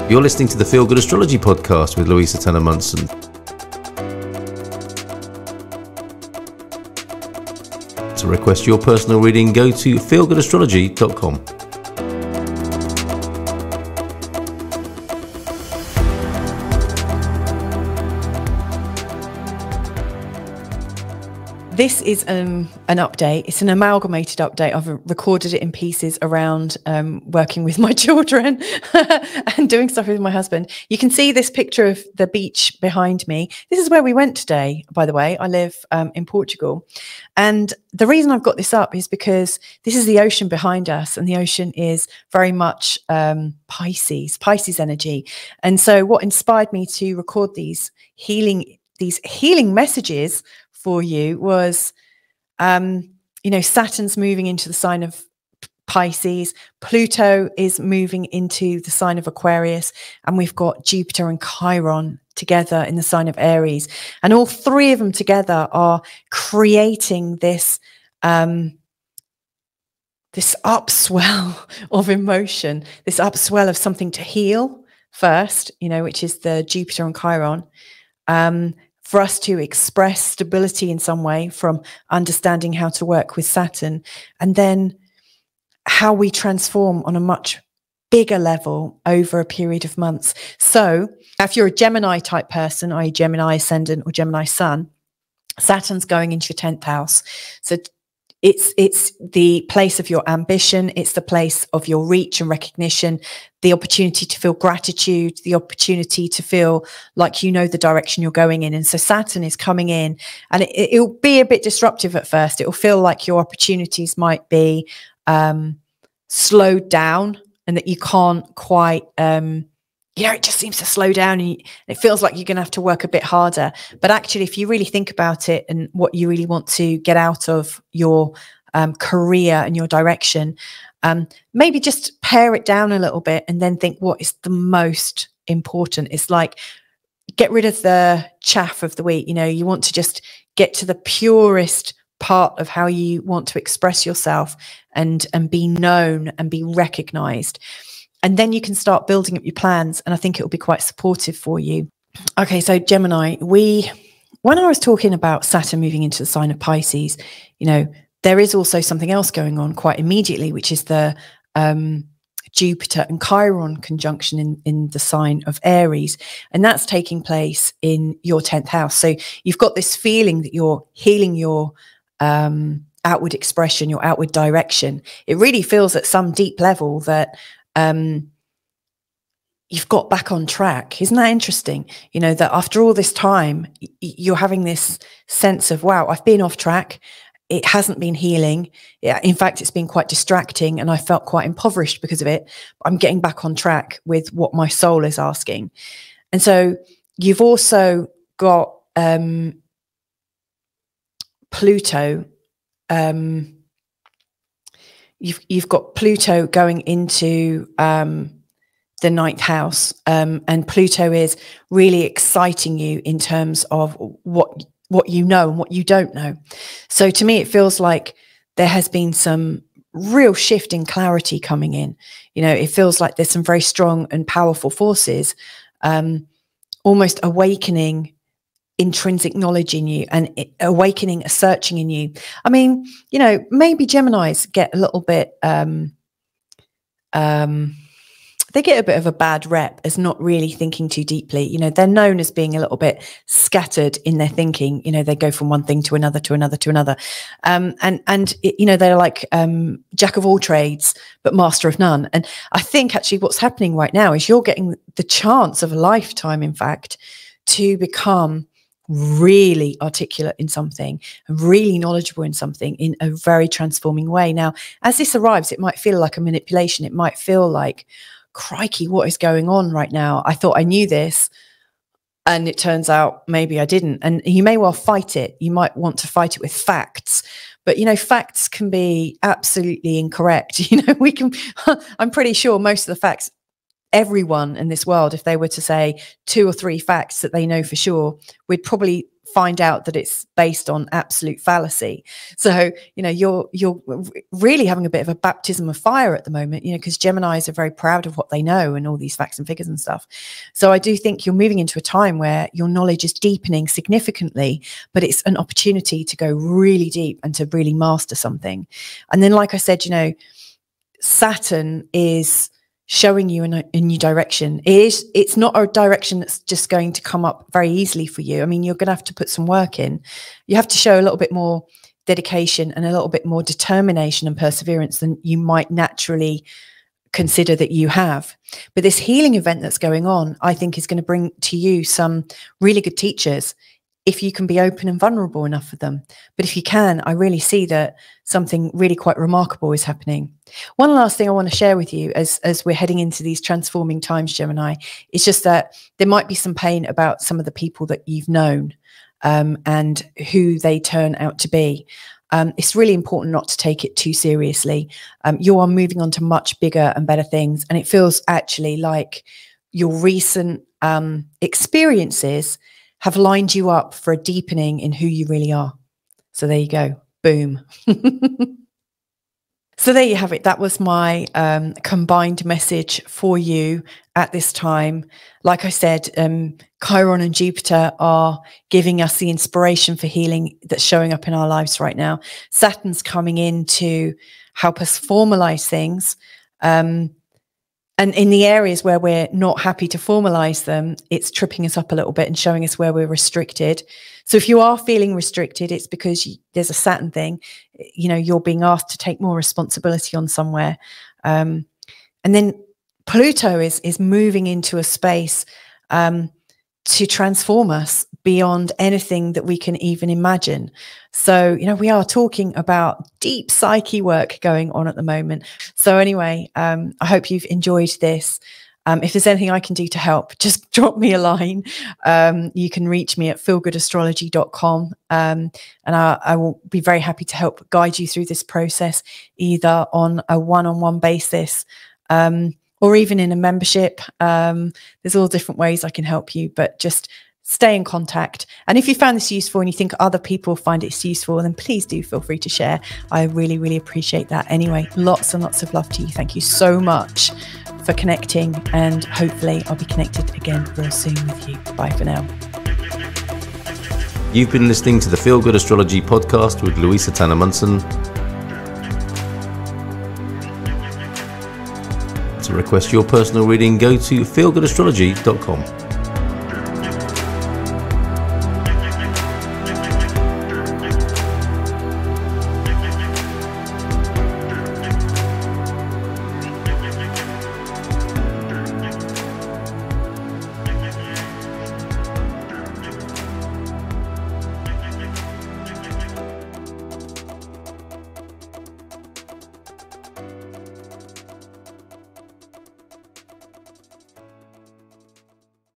You're listening to the Feel Good Astrology podcast with Louisa and Munson. To request your personal reading, go to feelgoodastrology.com. This is an update. It's an amalgamated update. I've recorded it in pieces around working with my children and doing stuff with my husband. You can see this picture of the beach behind me. This is where we went today, by the way. I live in Portugal. And the reason I've got this up is because this is the ocean behind us, and the ocean is very much Pisces energy. And so what inspired me to record these healing messages for you was, Saturn's moving into the sign of Pisces, Pluto is moving into the sign of Aquarius, and we've got Jupiter and Chiron together in the sign of Aries. And all three of them together are creating this, this upswell of emotion, this upswell of something to heal first, which is the Jupiter and Chiron. For us to express stability in some way from understanding how to work with Saturn, and then how we transform on a much bigger level over a period of months. So if you're a Gemini type person, i.e. Gemini ascendant or Gemini sun, Saturn's going into your 10th house. So it's the place of your ambition. It's the place of your reach and recognition, the opportunity to feel gratitude, the opportunity to feel like you know the direction you're going in. And so Saturn is coming in, and it'll be a bit disruptive at first. It'll feel like your opportunities might be slowed down, and that you can't quite, it just seems to slow down, and it feels like you're going to have to work a bit harder. But actually, if you really think about it and what you really want to get out of your career and your direction, maybe just pare it down a little bit and then think what is the most important. It's like, get rid of the chaff of the wheat. You want to just get to the purest part of how you want to express yourself and be known and be recognized. And then you can start building up your plans, and I think it will be quite supportive for you. Okay, so Gemini, when I was talking about Saturn moving into the sign of Pisces, there is also something else going on quite immediately, which is the Jupiter and Chiron conjunction in the sign of Aries. And that's taking place in your 10th house. So you've got this feeling that you're healing your outward expression, your outward direction. It really feels at some deep level that you've got back on track. Isn't that interesting? That after all this time, you're having this sense of, wow, I've been off track. It hasn't been healing. In fact, it's been quite distracting, and I felt quite impoverished because of it. I'm getting back on track with what my soul is asking. And so you've also got Pluto. You've got Pluto going into the 9th house, and Pluto is really exciting you in terms of what you know and what you don't know. So to me, it feels like there has been some real shift in clarity coming in. It feels like there's some very strong and powerful forces, almost awakening intrinsic knowledge in you, and awakening a searching in you. I mean, maybe Geminis get a little bit, they get a bit of a bad rep as not really thinking too deeply. They're known as being a little bit scattered in their thinking. They go from one thing to another, to another, to another. They're like jack of all trades, but master of none. And I think actually what's happening right now is you're getting the chance of a lifetime, in fact, to become really articulate in something, and really knowledgeable in something in a very transforming way. Now, as this arrives, it might feel like a manipulation. It might feel like, crikey, what is going on right now? I thought I knew this, and it turns out maybe I didn't. And you may well fight it. You might want to fight it with facts, but facts can be absolutely incorrect. I'm pretty sure most of the facts, everyone in this world, if they were to say 2 or 3 facts that they know for sure, we'd probably find out that it's based on absolute fallacy. So, you know, you're really having a bit of a baptism of fire at the moment, you know, because Geminis are very proud of what they know and all these facts and figures and stuff. So I do think you're moving into a time where your knowledge is deepening significantly, but it's an opportunity to go really deep and to really master something. And then, like I said, you know, Saturn is showing you a new direction. It's not a direction that's just going to come up very easily for you. I mean, you're going to have to put some work in. You have to show a little bit more dedication and a little bit more determination and perseverance than you might naturally consider that you have. But this healing event that's going on, I think, is going to bring to you some really good teachers if you can be open and vulnerable enough for them. But if you can, I really see that something really quite remarkable is happening. One last thing I want to share with you as we're heading into these transforming times, Gemini, is just that there might be some pain about some of the people that you've known and who they turn out to be. It's really important not to take it too seriously. You are moving on to much bigger and better things. And it feels actually like your recent experiences have lined you up for a deepening in who you really are. So there you go. Boom. So there you have it. That was my combined message for you at this time. Like I said, Chiron and Jupiter are giving us the inspiration for healing that's showing up in our lives right now. Saturn's coming in to help us formalize things. And in the areas where we're not happy to formalize them, it's tripping us up a little bit and showing us where we're restricted. So if you are feeling restricted, it's because there's a Saturn thing. You know, you're being asked to take more responsibility on somewhere. And then Pluto is moving into a space to transform us beyond anything that we can even imagine. So, you know, we are talking about deep psyche work going on at the moment. So anyway, I hope you've enjoyed this. If there's anything I can do to help, just drop me a line. You can reach me at feelgoodastrology.com. And I will be very happy to help guide you through this process, either on a one-on-one basis, or even in a membership. There's all different ways I can help you, but just stay in contact. And if you found this useful and you think other people find it useful, then please do feel free to share. I really, really appreciate that. Anyway, lots and lots of love to you. Thank you so much for connecting, and hopefully I'll be connected again real soon with you. Bye for now. You've been listening to the Feel Good Astrology podcast with Louisa Munson. To request your personal reading, go to feelgoodastrology.com.